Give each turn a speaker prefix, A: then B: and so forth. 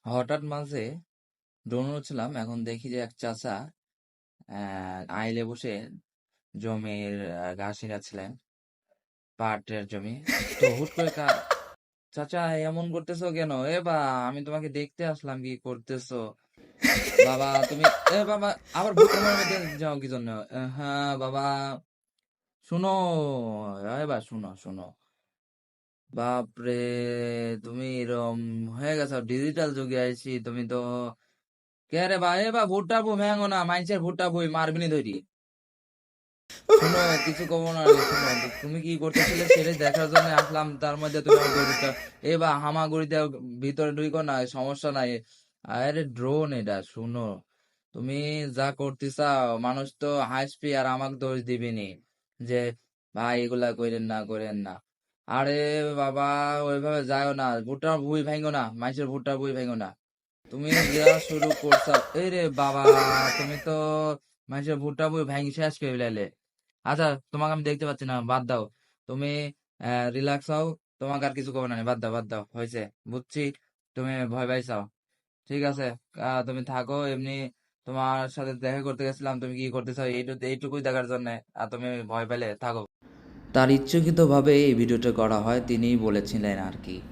A: হঠাৎ মাঝে দৌড়চ্ছিলাম, এখন দেখি যে এক চাচা আইলে বসে জমির ঘাস ছিঁড়াচ্ছিলেন, পাটের জমি। তো হুট করে চাচা এমন করতেছো কেন? বা আমি তোমাকে দেখতে আসলাম, কি করতেছো বাবা তুমি? বাবা, আবার ভুট্টার মধ্যে যাও কি জন্য? হ্যাঁ বাবা, শুনো, এবার শুনো শুনো। বাপরে, তুমি এরম হয়ে গেছো, ডিজিটাল যুগে আইছি তুমি তো। কে রে ভাই? ভুট্টা বউ ভেঙো না, মাইনছের ভুট্টা বই মারবিনি ধরি। শুনো, কিছু কব না রে, শুনো তো, তুমি কি করতেছিলে সেটাই দেখার জন্য আসলাম, তার মধ্যে তুমি আমার দৌড়িটা। হামাগুড়িতে ভিতরে ঢুকো না, সমস্যা নাই। আরে ড্রোন এটা, শুনো। তুমি যা করতেছাও, মানুষ তো হাসবি আর আমাকে দোষ দিবিনি যে ভাই এগুলা করেন না, করেন না। আরে বাবা, ওইভাবে যাও না, ভুট্টা ভুই ভাঙো না, মাইসের ভুট্টা ভুই ভাঙো না। তুমি যা শুরু করছো, এই রে বাবা, তুমি তো মানুষের ভুট্টা বই ভাঙি শেষ করে ফেলাইলে। আচ্ছা, তোমাকে আমি দেখতে পাচ্ছি না, বাদ দাও। তুমি রিল্যাক্স হও, তোমাকে আর কিছু করবো না, বাদ দাও, বাদ দাও, হয়েছে। বুঝছি, তুমি ভয় পাইছাও। ঠিক আছে, তুমি থাকো এমনি। তোমার সাথে দেখা করতে গেছিলাম, তুমি কি করতেছো এইটুকুই দেখার জন্য। আর তুমি ভয় পেলে থাকো। তার ইচ্ছাকৃতভাবে এই ভিডিওটা করা হয়, তিনিই বলেছিলেন আর কি।